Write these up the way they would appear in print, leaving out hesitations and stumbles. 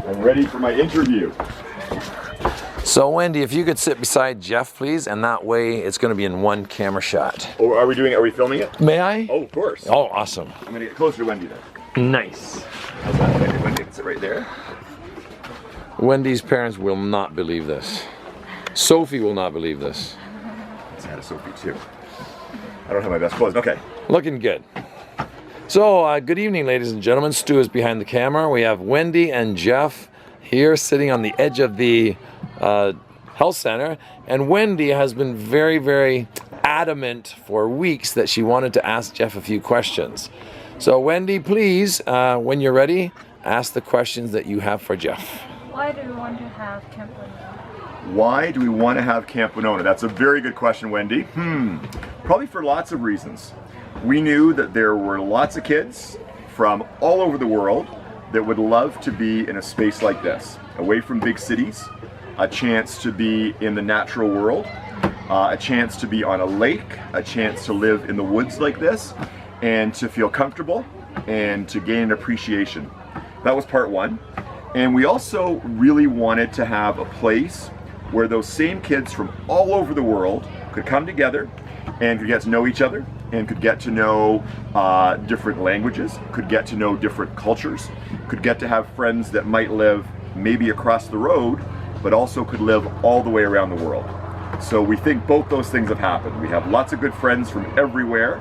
I'm ready for my interview. So Wendy, if you could sit beside Jeff, please, and that way it's going to be in one camera shot. Oh, are we filming it? May I? Oh, of course. Oh, awesome. I'm going to get closer to Wendy then. Nice. How's that? Wendy can sit right there. Wendy's parents will not believe this. Sophie will not believe this. Let's add a Sophie too. I don't have my best clothes. Okay. Looking good. So, good evening, ladies and gentlemen. Stu is behind the camera. We have Wendy and Jeff here sitting on the edge of the health center. And Wendy has been very, very adamant for weeks that she wanted to ask Jeff a few questions. So, Wendy, please, when you're ready, ask the questions that you have for Jeff. Why do we want to have Camp Wenonah? Why do we want to have Camp Wenonah? That's a very good question, Wendy. Probably for lots of reasons. We knew that there were lots of kids from all over the world that would love to be in a space like this, away from big cities, a chance to be in the natural world, a chance to be on a lake, a chance to live in the woods like this, and to feel comfortable and to gain an appreciation. That was part one. And we also really wanted to have a place where those same kids from all over the world could come together and could get to know each other and could get to know different languages, could get to know different cultures, could get to have friends that might live maybe across the road, but also could live all the way around the world. So we think both those things have happened. We have lots of good friends from everywhere.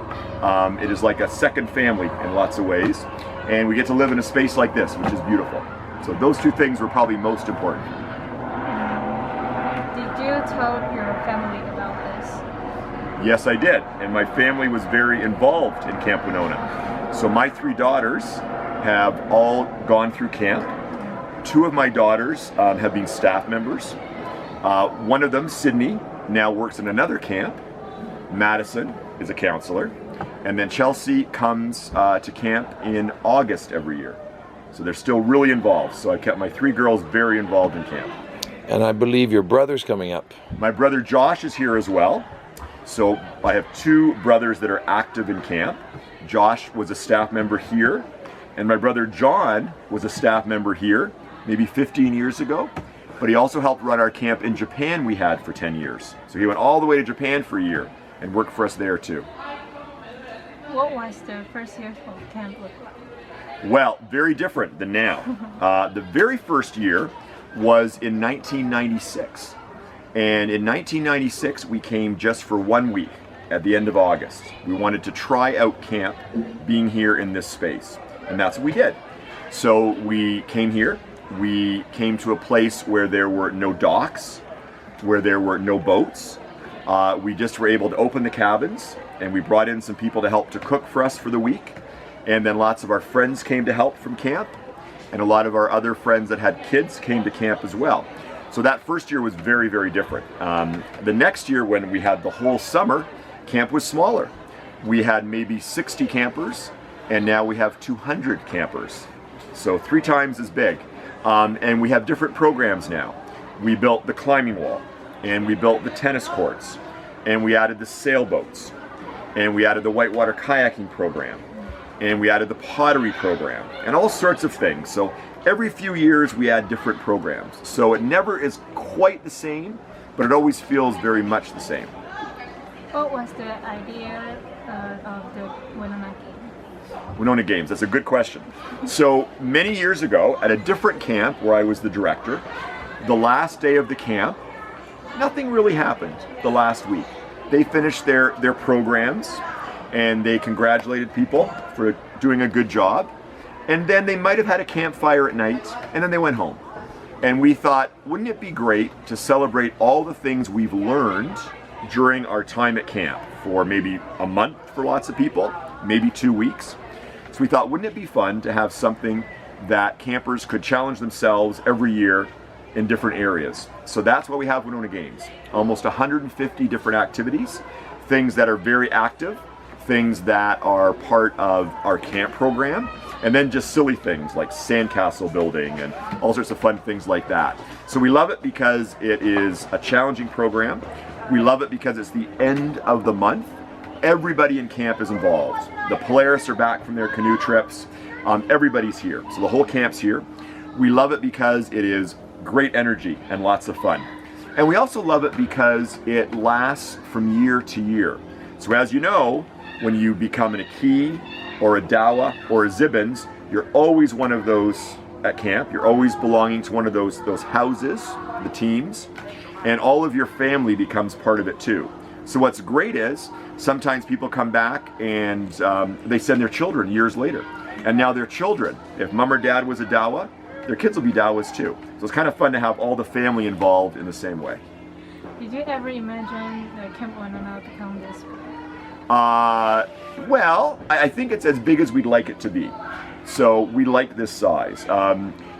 It is like a second family in lots of ways. And we get to live in a space like this, which is beautiful. So those two things were probably most important. Did you tell your family about this? Yes, I did. And my family was very involved in Camp Wenonah. So my three daughters have all gone through camp. Two of my daughters have been staff members. One of them, Sydney, now works in another camp. Madison is a counselor. And then Chelsea comes to camp in August every year. So they're still really involved. So I kept my three girls very involved in camp. And I believe your brother's coming up. My brother Josh is here as well. So I have two brothers that are active in camp. Josh was a staff member here, and my brother John was a staff member here maybe 15 years ago. But he also helped run our camp in Japan we had for 10 years. So he went all the way to Japan for a year and worked for us there too. What was the first year of camp look like? Well, very different than now. The very first year was in 1996. And in 1996, we came just for 1 week at the end of August. We wanted to try out camp being here in this space. And that's what we did. So we came here. We came to a place where there were no docks, where there were no boats. We just were able to open the cabins, and we brought in some people to help to cook for us for the week. And then lots of our friends came to help from camp, and a lot of our other friends that had kids came to camp as well. So that first year was very, very different. The next year, when we had the whole summer, camp was smaller. We had maybe 60 campers, and now we have 200 campers. So 3 times as big. And we have different programs now. We built the climbing wall, and we built the tennis courts, and we added the sailboats, and we added the whitewater kayaking program, and we added the pottery program, and all sorts of things. So every few years we add different programs. So it never is quite the same, but it always feels very much the same. What was the idea of the Wenonah Games? Wenonah Games, that's a good question. So many years ago, at a different camp where I was the director, the last day of the camp, nothing really happened the last week. They finished their programs, and they congratulated people for doing a good job. And then they might have had a campfire at night, and then they went home. And we thought, wouldn't it be great to celebrate all the things we've learned during our time at camp for maybe a month for lots of people, maybe 2 weeks. So we thought, wouldn't it be fun to have something that campers could challenge themselves every year in different areas. So that's why we have Wenonah Games. Almost 150 different activities, things that are very active, things that are part of our camp program, and then just silly things like sandcastle building and all sorts of fun things like that. So we love it because it is a challenging program. We love it because it's the end of the month. Everybody in camp is involved. The Polaris are back from their canoe trips. Everybody's here, so the whole camp's here. We love it because it is great energy and lots of fun. And we also love it because it lasts from year to year. So as you know, when you become an Aki or a Dawa or a Zibbins, you're always one of those at camp. You're always belonging to one of those houses, the teams, and all of your family becomes part of it too. So what's great is sometimes people come back and they send their children years later. And now their children, if mom or dad was a Dawa, their kids will be Dawas too. So it's kind of fun to have all the family involved in the same way. Did you ever imagine Camp Wenonah become this big? Well, I think it's as big as we'd like it to be. So we like this size.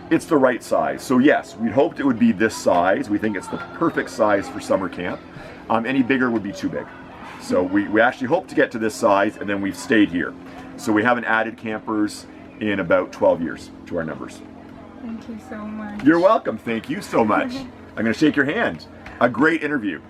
It's the right size. So yes, we'd hoped it would be this size. We think it's the perfect size for summer camp. Any bigger would be too big. So we actually hope to get to this size, and then we've stayed here. So we haven't added campers in about 12 years to our numbers. Thank you so much. You're welcome. Thank you so much. I'm going to shake your hand. A great interview.